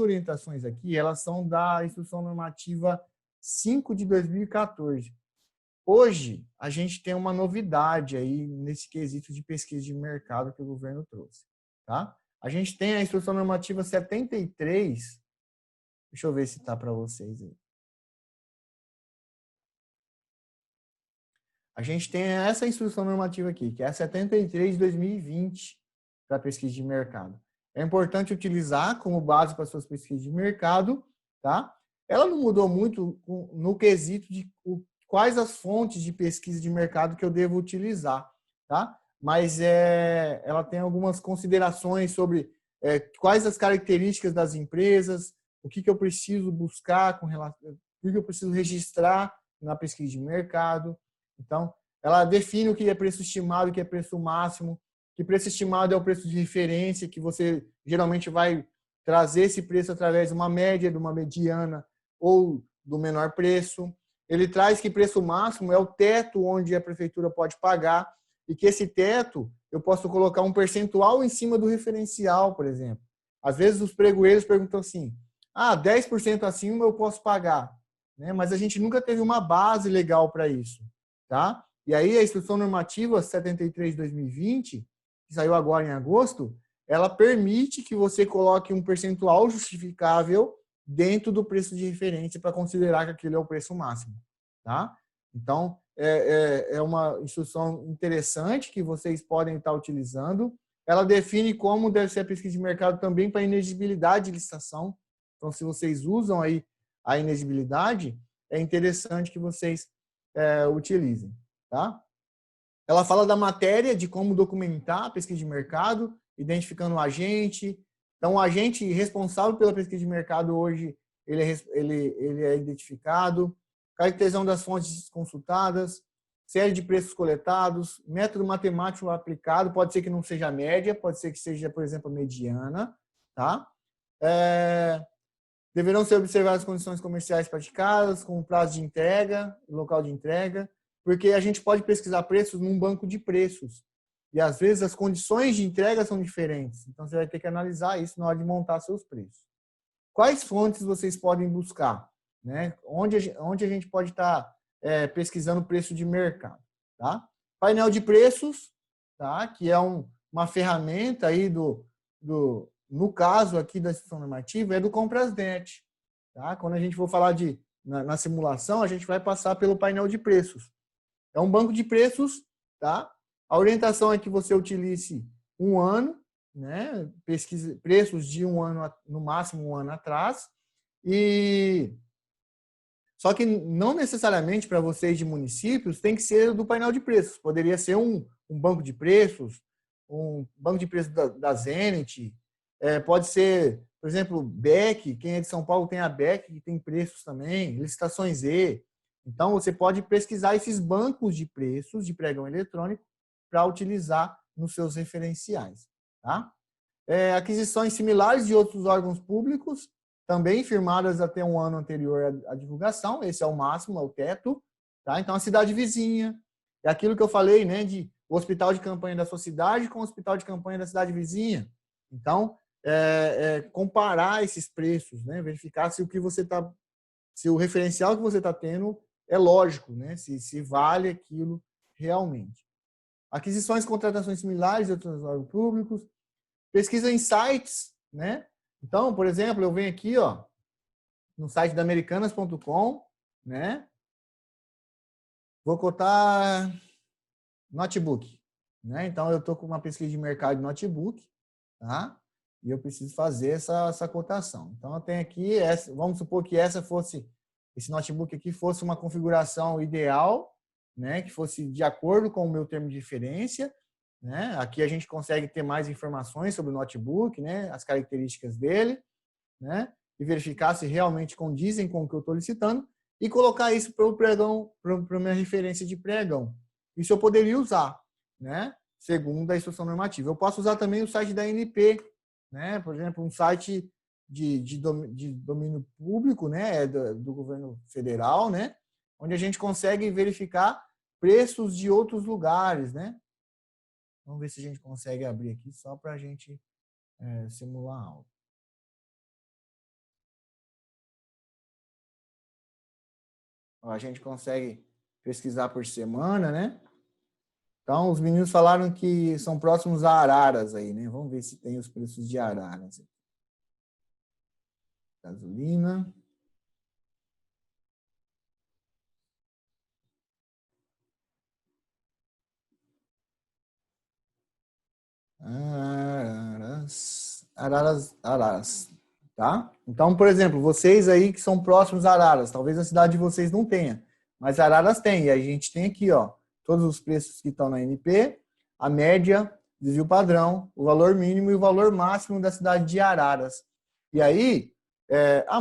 orientações aqui, elas são da Instrução Normativa 5 de 2014. Hoje, a gente tem uma novidade aí nesse quesito de pesquisa de mercado que o governo trouxe, tá? A gente tem a Instrução Normativa 73, deixa eu ver se está para vocês aí. A gente tem essa Instrução Normativa aqui, que é a 73 de 2020, para pesquisa de mercado. É importante utilizar como base para suas pesquisas de mercado, tá? Ela não mudou muito no quesito de quais as fontes de pesquisa de mercado que eu devo utilizar, tá? Mas ela tem algumas considerações sobre quais as características das empresas, o que eu preciso buscar com relação, o que eu preciso registrar na pesquisa de mercado. Então, ela define o que é preço estimado, o que é preço máximo, que preço estimado é o preço de referência, que você geralmente vai trazer esse preço através de uma média, de uma mediana ou do menor preço. Ele traz que preço máximo é o teto onde a prefeitura pode pagar e que esse teto eu posso colocar um percentual em cima do referencial, por exemplo. Às vezes os pregoeiros perguntam assim, 10% acima eu posso pagar, né? Mas a gente nunca teve uma base legal para isso, tá? E aí a Instrução Normativa 73 de 2020, que saiu agora em agosto, ela permite que você coloque um percentual justificável dentro do preço de referência para considerar que aquele é o preço máximo, tá? Então, é uma instrução interessante que vocês podem estar utilizando. Ela define como deve ser a pesquisa de mercado também para inexigibilidade de licitação. Então, se vocês usam aí a inexigibilidade, é interessante que vocês utilizem, tá? Ela fala da matéria, de como documentar a pesquisa de mercado, identificando o agente. Então, o agente responsável pela pesquisa de mercado hoje, ele é identificado. Caracterização das fontes consultadas, série de preços coletados, método matemático aplicado, pode ser que não seja a média, pode ser que seja, por exemplo, a mediana, tá? Deverão ser observadas as condições comerciais praticadas, como prazo de entrega, local de entrega, porque a gente pode pesquisar preços num banco de preços. E, às vezes, as condições de entrega são diferentes. Então, você vai ter que analisar isso na hora de montar seus preços. Quais fontes vocês podem buscar? Né? Onde a gente pode estar pesquisando preço de mercado? Tá? Painel de preços, tá? Que é uma ferramenta aí no caso aqui da instrução normativa, é do Comprasnet. Tá? Quando a gente for falar na simulação, a gente vai passar pelo painel de preços. É um banco de preços, tá? A orientação é que você utilize um ano, né? Pesquise preços de um ano, no máximo um ano atrás. Só que não necessariamente para vocês de municípios tem que ser do painel de preços. Poderia ser um banco de preços, um banco de preços da Zenit. Pode ser, por exemplo, BEC. Quem é de São Paulo tem a BEC, que tem preços também, licitações E. Então, você pode pesquisar esses bancos de preços de pregão eletrônico para utilizar nos seus referenciais. Tá? Aquisições similares de outros órgãos públicos, também firmadas até um ano anterior à divulgação, esse é o máximo, é o teto. Tá? Então, a cidade vizinha, é aquilo que eu falei, né, de o hospital de campanha da sua cidade com o hospital de campanha da cidade vizinha. Então, comparar esses preços, né, verificar se o referencial que você está tendo é lógico, né? Se vale aquilo realmente. Aquisições e contratações similares de outros órgãos públicos, pesquisa em sites, né? Então, por exemplo, eu venho aqui, ó, no site da americanas.com, né? Vou cotar notebook, né? Então, eu estou com uma pesquisa de mercado de notebook, tá? E eu preciso fazer essa cotação. Então, eu tenho aqui, vamos supor que esse notebook aqui fosse uma configuração ideal, né, que fosse de acordo com o meu termo de referência, né? Aqui a gente consegue ter mais informações sobre o notebook, né, as características dele, né, e verificar se realmente condizem com o que eu estou licitando e colocar isso para o pregão, para a minha referência de pregão. Isso eu poderia usar, né, segundo a instrução normativa. Eu posso usar também o site da ANP, né, por exemplo, um site de domínio público, né, do governo federal, né, onde a gente consegue verificar preços de outros lugares, né. Vamos ver se a gente consegue abrir aqui só para a gente simular algo. Ó, a gente consegue pesquisar por semana, né? Então, os meninos falaram que são próximos a Araras aí, né? Vamos ver se tem os preços de Araras. Gasolina. Araras, tá? Então, por exemplo, vocês aí que são próximos a Araras, talvez a cidade de vocês não tenha, mas Araras tem, e a gente tem aqui, ó, todos os preços que estão na NP, a média, desvio padrão, o valor mínimo e o valor máximo da cidade de Araras. E aí,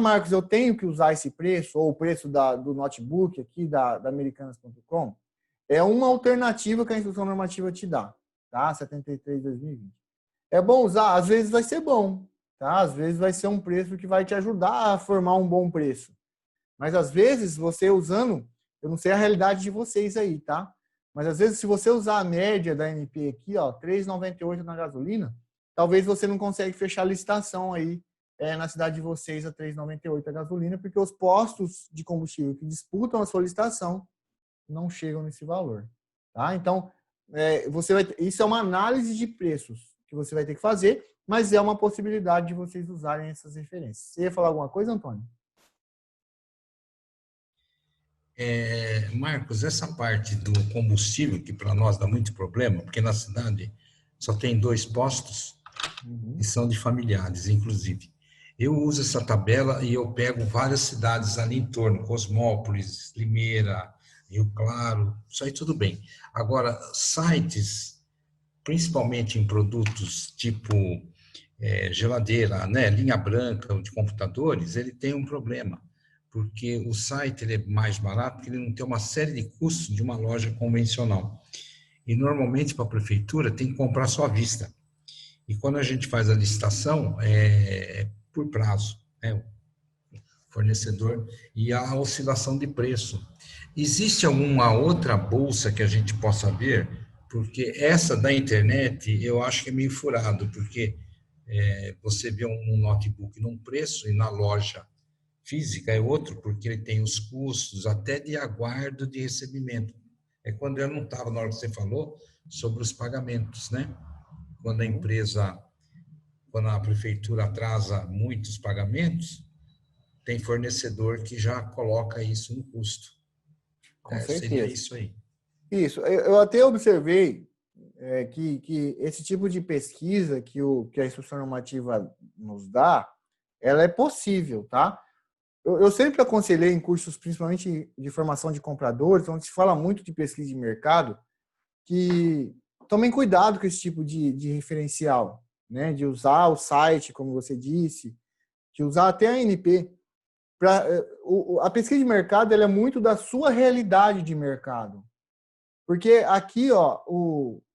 Marcos, eu tenho que usar esse preço, ou o preço do notebook aqui da Americanas.com, é uma alternativa que a instrução normativa te dá, tá? 73/2020. É bom usar? Às vezes vai ser bom, tá? Às vezes vai ser um preço que vai te ajudar a formar um bom preço. Mas às vezes você usando, eu não sei a realidade de vocês aí, tá? Mas às vezes se você usar a média da NP aqui, ó, 3,98 na gasolina, talvez você não consiga fechar a licitação aí na cidade de vocês a 3,98 a gasolina, porque os postos de combustível que disputam a sua licitação não chegam nesse valor, tá? Então, isso é uma análise de preços que você vai ter que fazer, mas é uma possibilidade de vocês usarem essas referências. Você ia falar alguma coisa, Antônio? Marcos, essa parte do combustível, que para nós dá muito problema, porque na cidade só tem 2 postos e são de familiares, inclusive. Eu uso essa tabela e eu pego várias cidades ali em torno, Cosmópolis, Limeira, Rio Claro, isso aí tudo bem. Agora, sites, principalmente em produtos tipo geladeira, né, linha branca de computadores, ele tem um problema, porque o site ele é mais barato, porque ele não tem uma série de custos de uma loja convencional. E normalmente para a prefeitura tem que comprar só à vista. E quando a gente faz a licitação, é por prazo, né? O fornecedor e a oscilação de preço. Existe alguma outra bolsa que a gente possa ver? Porque essa da internet eu acho que é meio furado, porque você vê um notebook num preço e na loja física é outro, porque ele tem os custos até de aguardo de recebimento. É quando eu não estava na hora que você falou sobre os pagamentos, né? Quando a empresa, quando a prefeitura atrasa muitos pagamentos, tem fornecedor que já coloca isso no custo. Com Seria certeza. isso aí. Isso. Eu até observei que esse tipo de pesquisa que a instrução normativa nos dá, ela é possível, tá? Eu sempre aconselhei em cursos, principalmente de formação de compradores, onde se fala muito de pesquisa de mercado, que tomem cuidado com esse tipo de referencial, né? De usar o site, como você disse, de usar até a ANP. A pesquisa de mercado ela é muito da sua realidade de mercado. Porque aqui, ó,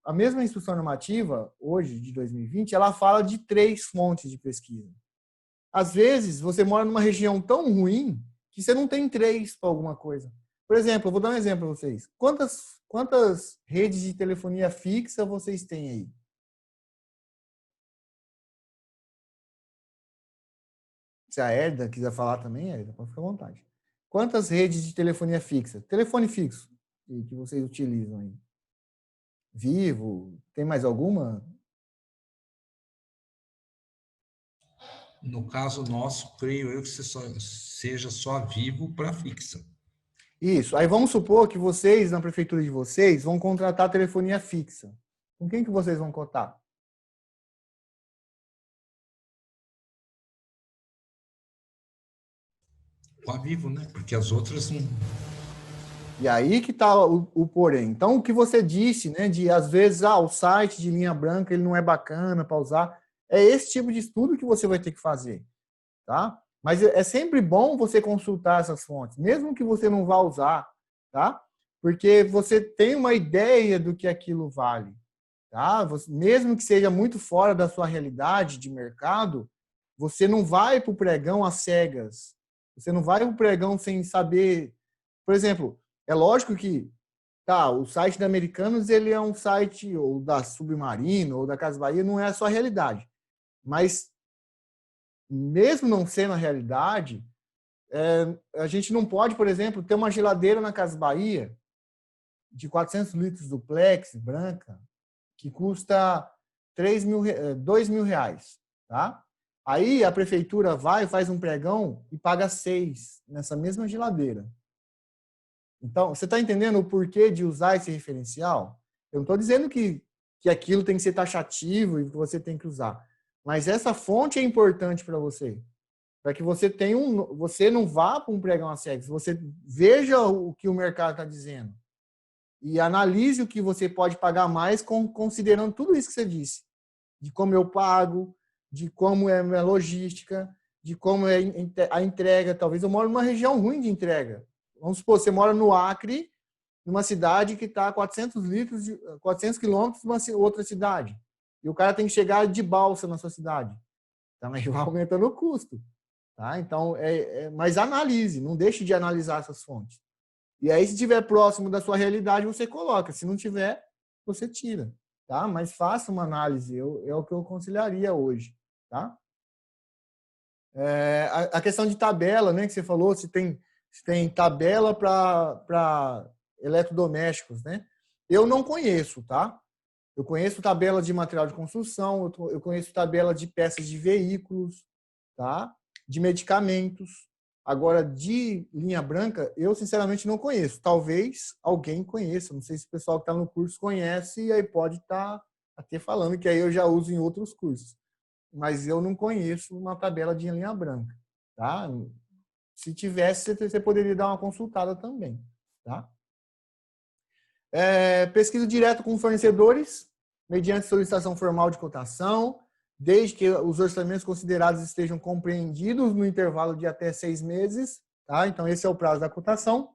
a mesma instrução normativa, hoje, de 2020, ela fala de 3 fontes de pesquisa. Às vezes, você mora numa região tão ruim que você não tem 3 para alguma coisa. Por exemplo, eu vou dar um exemplo para vocês. Quantas redes de telefonia fixa vocês têm aí? Se a Herda quiser falar também, Herda, pode ficar à vontade. Quantas redes de telefonia fixa? Telefone fixo que vocês utilizam aí? Vivo? Tem mais alguma? No caso nosso, creio eu que seja só Vivo para fixa. Isso. Aí vamos supor que vocês, na prefeitura de vocês, vão contratar telefonia fixa. Com quem que vocês vão cotar? Com a Vivo, né? Porque as outras não. E aí que está o porém. Então, o que você disse, né, de às vezes, o site de linha branca ele não é bacana para usar, é esse tipo de estudo que você vai ter que fazer, tá? Mas é sempre bom você consultar essas fontes, mesmo que você não vá usar, tá? Porque você tem uma ideia do que aquilo vale, tá? Mesmo que seja muito fora da sua realidade de mercado, você não vai para o pregão às cegas. Você não vai para o pregão sem saber. Por exemplo, é lógico que o site da Americanos ele é um site ou da Submarino ou da Casa Bahia, não é a sua realidade. Mas mesmo não sendo a realidade, a gente não pode, por exemplo, ter uma geladeira na Casa Bahia de 400 litros duplex, branca, que custa R$ 2.000, tá? Aí a prefeitura vai, faz um pregão e paga 6 nessa mesma geladeira. Então, você está entendendo o porquê de usar esse referencial? Eu não estou dizendo que aquilo tem que ser taxativo e que você tem que usar. Mas essa fonte é importante para você. Para que você tenha você não vá para um pregão às cegas, você veja o que o mercado está dizendo. E analise o que você pode pagar mais considerando tudo isso que você disse. De como eu pago, de como é a minha logística, de como é a entrega. Talvez eu moro numa região ruim de entrega. Vamos supor, você mora no Acre, numa cidade que está a 400 quilômetros de uma outra cidade. E o cara tem que chegar de balsa na sua cidade. Também vai aumentando o custo. Tá? Então, mas analise, não deixe de analisar essas fontes. E aí, se estiver próximo da sua realidade, você coloca. Se não tiver, você tira. Tá? Mas faça uma análise, é o que eu aconselharia hoje. Tá? A questão de tabela, né, que você falou, se tem tabela para eletrodomésticos, né? Eu não conheço, tá? Eu conheço tabela de material de construção, eu conheço tabela de peças de veículos, tá? De medicamentos. Agora, de linha branca, eu sinceramente não conheço. Talvez alguém conheça. Não sei se o pessoal que está no curso conhece e aí pode estar até falando que aí eu já uso em outros cursos. Mas eu não conheço uma tabela de linha branca, tá? Se tivesse, você poderia dar uma consultada também, tá? Pesquisa direto com fornecedores, mediante solicitação formal de cotação, desde que os orçamentos considerados estejam compreendidos no intervalo de até 6 meses, tá? Então, esse é o prazo da cotação,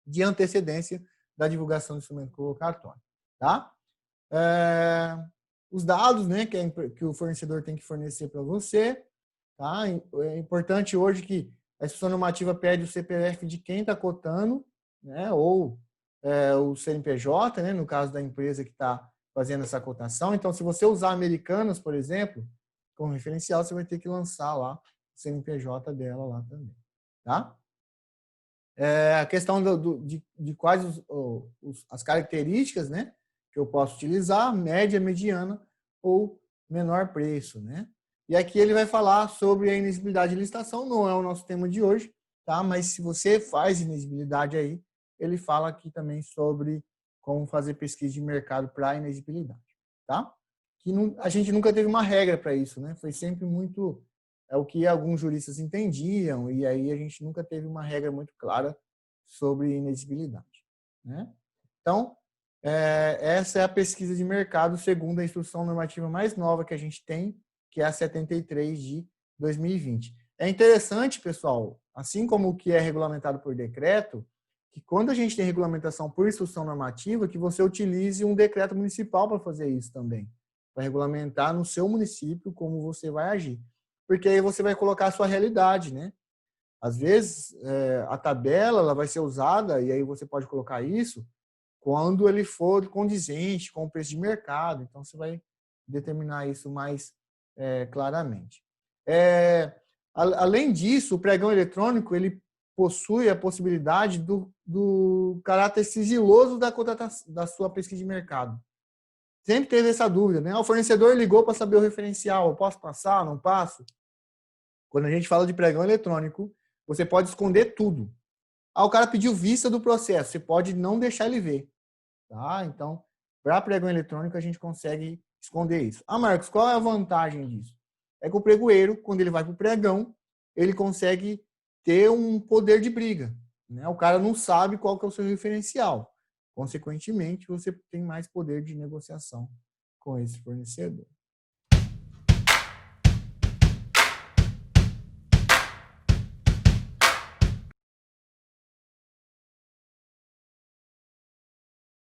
de antecedência da divulgação do instrumento colocatório, tá? Os dados, né, que o fornecedor tem que fornecer para você, tá? É importante hoje que a instrução normativa pede o CPF de quem está cotando, né, ou o CNPJ, né, no caso da empresa que está fazendo essa cotação. Então, se você usar Americanas, por exemplo, como referencial, você vai ter que lançar lá o CNPJ dela lá também, tá? A questão de quais as características, né, que eu posso utilizar, média, mediana ou menor preço, né? E aqui ele vai falar sobre a inexigibilidade de licitação, não é o nosso tema de hoje, tá? Mas se você faz inexigibilidade aí, ele fala aqui também sobre como fazer pesquisa de mercado para inexigibilidade, tá? Que a gente nunca teve uma regra para isso, né? Foi sempre muito o que alguns juristas entendiam e aí a gente nunca teve uma regra muito clara sobre inexigibilidade, né? Então, essa é a pesquisa de mercado segundo a instrução normativa mais nova que a gente tem, que é a 73 de 2020. É interessante, pessoal, assim como o que é regulamentado por decreto, que quando a gente tem regulamentação por instrução normativa, que você utilize um decreto municipal para fazer isso também, para regulamentar no seu município como você vai agir. Porque aí você vai colocar a sua realidade, né? Às vezes, a tabela ela vai ser usada, e aí você pode colocar isso, quando ele for condizente com o preço de mercado. Então, você vai determinar isso mais claramente. Além disso, o pregão eletrônico ele possui a possibilidade do caráter sigiloso da sua pesquisa de mercado. Sempre teve essa dúvida, né? O fornecedor ligou para saber o referencial, eu posso passar, não passo? Quando a gente fala de pregão eletrônico, você pode esconder tudo. O cara pediu vista do processo, você pode não deixar ele ver. Tá? Então, para pregão eletrônico, a gente consegue esconder isso. Marcos, qual é a vantagem disso? É que o pregoeiro, quando ele vai para o pregão, ele consegue ter um poder de briga. Né? O cara não sabe qual que é o seu referencial. Consequentemente, você tem mais poder de negociação com esse fornecedor.